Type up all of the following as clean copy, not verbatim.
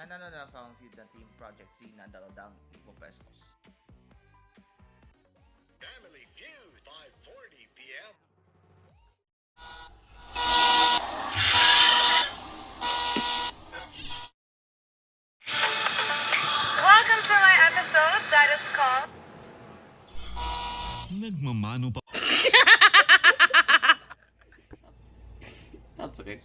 Nanalo na sa Team Project C na 2,000 pesos. Family Feud, 5:40 p.m. Welcome to my episode that is called Nagmamano pa. That's okay.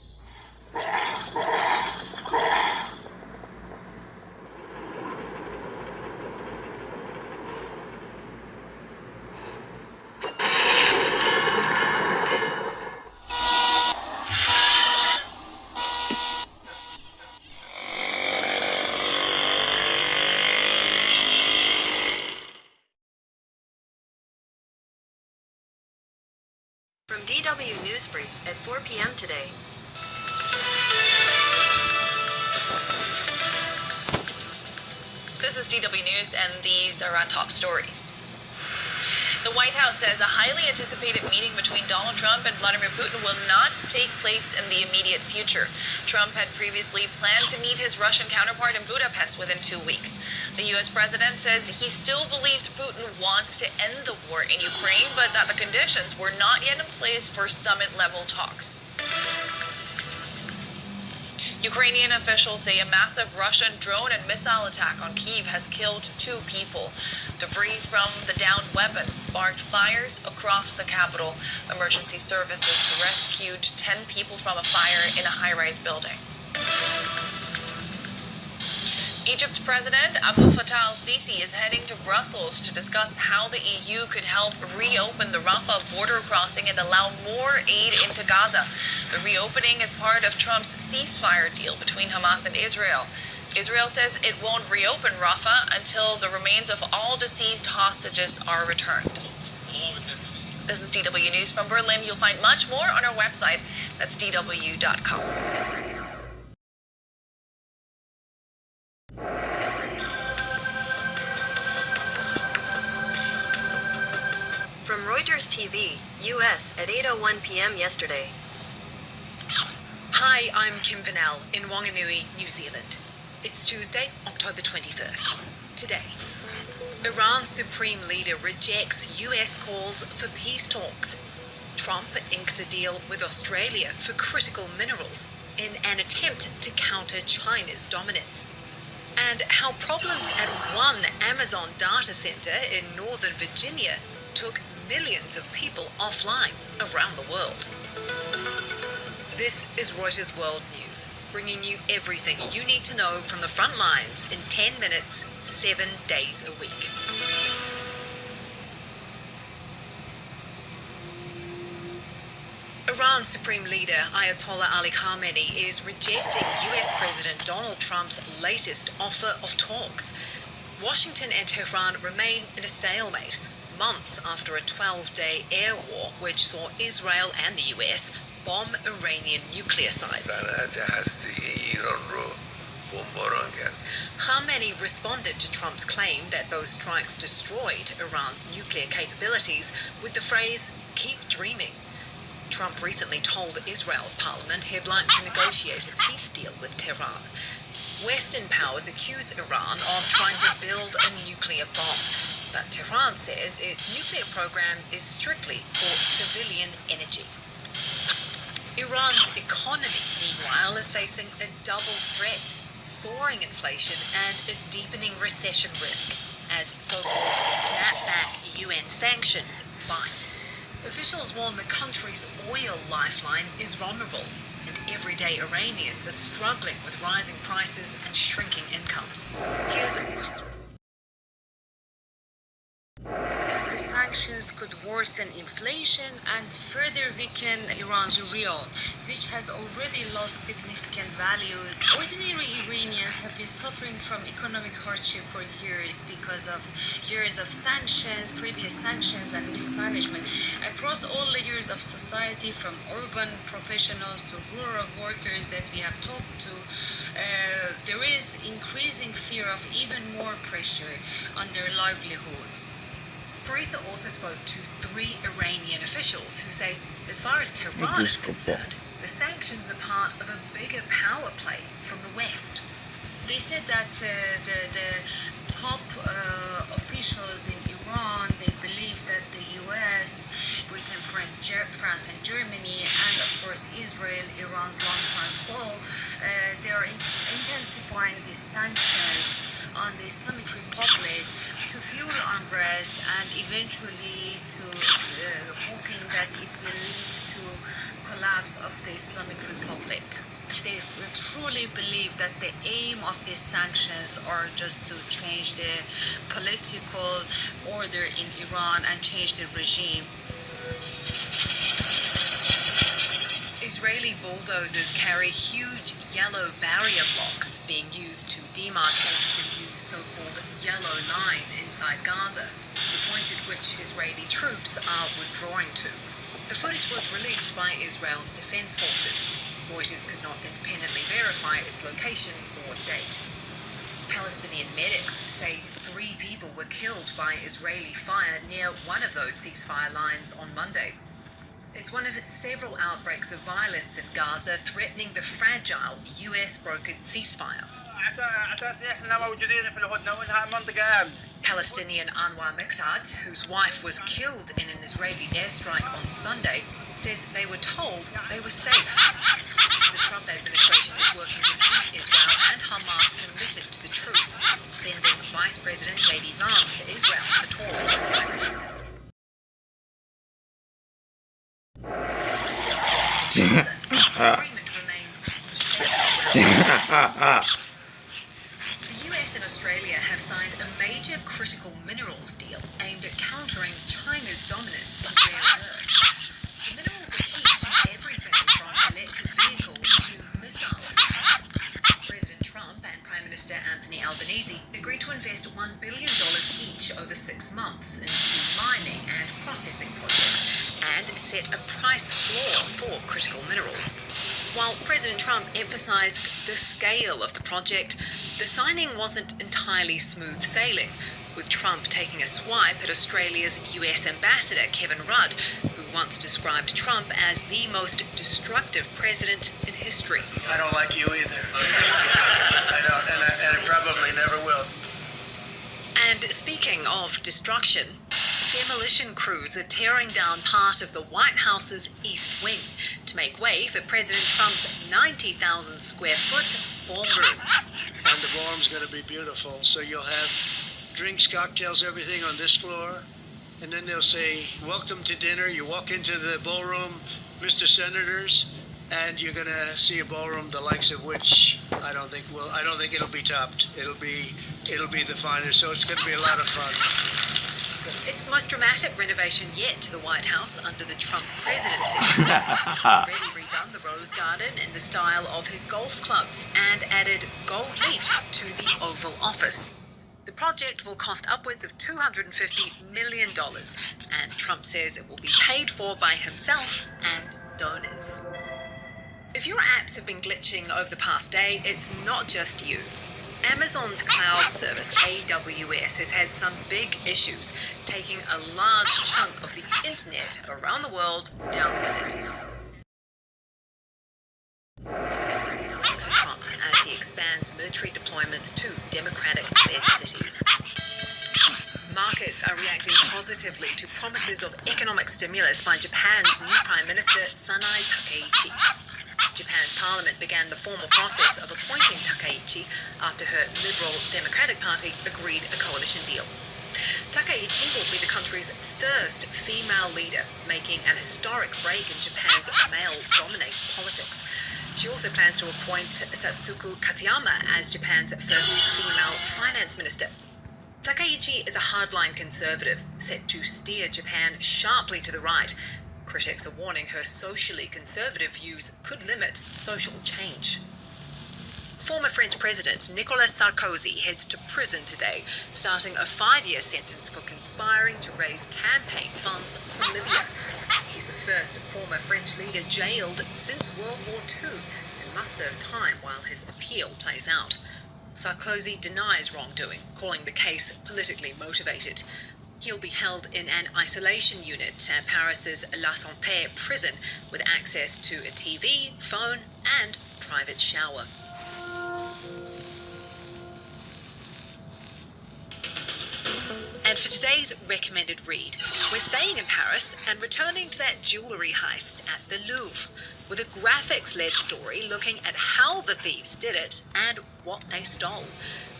From DW Newsbrief at 4 p.m. today. This is DW News, and these are our top stories. The White House says a highly anticipated meeting between Donald Trump and Vladimir Putin will not take place in the immediate future. Trump had previously planned to meet his Russian counterpart in Budapest within 2 weeks. The U.S. president says he still believes Putin wants to end the war in Ukraine, but that the conditions were not yet in place for summit-level talks. Ukrainian officials say a massive Russian drone and missile attack on Kyiv has killed 2 people. Debris from the downed weapons sparked fires across the capital. Emergency services rescued 10 people from a fire in a high-rise building. Egypt's President Abdel Fattah al-Sisi is heading to Brussels to discuss how the EU could help reopen the Rafah border crossing and allow more aid into Gaza. The reopening is part of Trump's ceasefire deal between Hamas and Israel. Israel says it won't reopen Rafah until the remains of all deceased hostages are returned. This is DW News from Berlin. You'll find much more on our website. That's dw.com. From Reuters TV, U.S. at 8:01 p.m. yesterday. Hi, I'm Kim Vanel in Wanganui, New Zealand. It's Tuesday, October 21st. Today, Iran's supreme leader rejects U.S. calls for peace talks. Trump inks a deal with Australia for critical minerals in an attempt to counter China's dominance. And how problems at one Amazon data center in Northern Virginia took millions of people offline around the world. This is Reuters World News, bringing you everything you need to know from the front lines in 10 minutes, 7 days a week. Iran's Supreme Leader Ayatollah Ali Khamenei is rejecting US President Donald Trump's latest offer of talks. Washington and Tehran remain in a stalemate, months after a 12-day air war which saw Israel and the US bomb Iranian nuclear sites. Khamenei responded to Trump's claim that those strikes destroyed Iran's nuclear capabilities with the phrase, "keep dreaming." Trump recently told Israel's parliament he'd like to negotiate a peace deal with Tehran. Western powers accuse Iran of trying to build a nuclear bomb, but Tehran says its nuclear program is strictly for civilian energy. Iran's economy, meanwhile, is facing a double threat: soaring inflation and a deepening recession risk as so-called snapback UN sanctions bite. Officials warn the country's oil lifeline is vulnerable, and everyday Iranians are struggling with rising prices and shrinking incomes. Here's a Reuters report. That the sanctions could worsen inflation and further weaken Iran's real, which has already lost significant values. Ordinary Iranians have been suffering from economic hardship for years because of years of sanctions, previous sanctions, and mismanagement across all layers of society, from urban professionals to rural workers that we have talked to. There is increasing fear of even more pressure on their livelihoods. Parisa also spoke to 3 Iranian officials who say, as far as Tehran is concerned, the sanctions are part of a bigger power play from the West. They said that the top officials in Iran, they believe that the US, Britain, France and Germany, and of course Israel, Iran's longtime foe, they are intensifying these sanctions on the Islamic Republic to fuel unrest and eventually to hoping that it will lead to collapse of the Islamic Republic. They truly believe that the aim of these sanctions are just to change the political order in Iran and change the regime. Israeli bulldozers carry huge yellow barrier blocks being used to demarcate the new so-called Yellow Line inside Gaza, the point at which Israeli troops are withdrawing to. The footage was released by Israel's defense forces. Reuters could not independently verify its location or date. Palestinian medics say 3 people were killed by Israeli fire near one of those ceasefire lines on Monday. It's one of several outbreaks of violence in Gaza threatening the fragile US-brokered ceasefire. Palestinian Anwar Miqdad, whose wife was killed in an Israeli airstrike on Sunday, says they were told they were safe. The Trump administration is working to keep Israel and Hamas committed to the truce, sending Vice President J.D. Vance to Israel for talks with the Prime Minister. Agreement remains on shaky. The US and Australia have signed a major critical minerals deal aimed at countering China's dominance in rare earths. The minerals are key to everything from electric vehicles to missile systems. President Trump and Prime Minister Anthony Albanese agreed to invest $1 billion each over 6 months into mining and processing projects and set a price floor for critical minerals. While President Trump emphasized the scale of the project, the signing wasn't entirely smooth sailing, with Trump taking a swipe at Australia's US Ambassador Kevin Rudd, who once described Trump as the most destructive president in history. I don't like you either. I don't, and I probably never will. And speaking of destruction, demolition crews are tearing down part of the White House's East Wing to make way for President Trump's 90,000 square foot ballroom. And the ballroom's going to be beautiful. So you'll have drinks, cocktails, everything on this floor. And then they'll say, "Welcome to dinner." You walk into the ballroom, Mr. Senators, and you're going to see a ballroom the likes of which I don't think it'll be topped. It'll be the finest. So it's going to be a lot of fun. It's the most dramatic renovation yet to the White House under the Trump presidency. He's already redone the Rose Garden in the style of his golf clubs and added gold leaf to the Oval Office. The project will cost upwards of $250 million, and Trump says it will be paid for by himself and donors. If your apps have been glitching over the past day, it's not just you. Amazon's cloud service, AWS, has had some big issues, taking a large chunk of the internet around the world down with it. For Trump as he expands military deployments to democratic-led cities. Markets are reacting positively to promises of economic stimulus by Japan's new Prime Minister, Sanai Takaichi. Japan's parliament began the formal process of appointing Takaichi after her Liberal Democratic Party agreed a coalition deal. Takaichi will be the country's first female leader, making an historic break in Japan's male-dominated politics. She also plans to appoint Satsuko Katayama as Japan's first female finance minister. Takaichi is a hardline conservative, set to steer Japan sharply to the right. Critics are warning her socially conservative views could limit social change. Former French President Nicolas Sarkozy heads to prison today, starting a 5-year sentence for conspiring to raise campaign funds from Libya. He's the first former French leader jailed since World War II and must serve time while his appeal plays out. Sarkozy denies wrongdoing, calling the case politically motivated. He'll be held in an isolation unit at Paris's La Santé prison with access to a TV, phone, and private shower. And for today's recommended read, we're staying in Paris and returning to that jewellery heist at the Louvre with a graphics-led story looking at how the thieves did it and what they stole.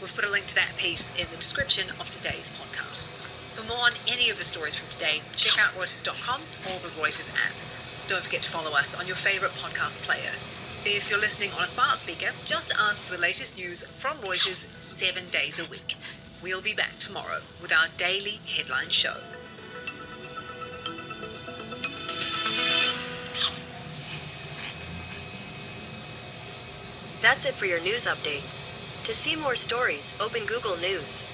We've put a link to that piece in the description of today's podcast. For more on any of the stories from today, check out Reuters.com or the Reuters app. Don't forget to follow us on your favourite podcast player. If you're listening on a smart speaker, just ask for the latest news from Reuters 7 days a week. We'll be back tomorrow with our daily headline show. That's it for your news updates. To see more stories, open Google News.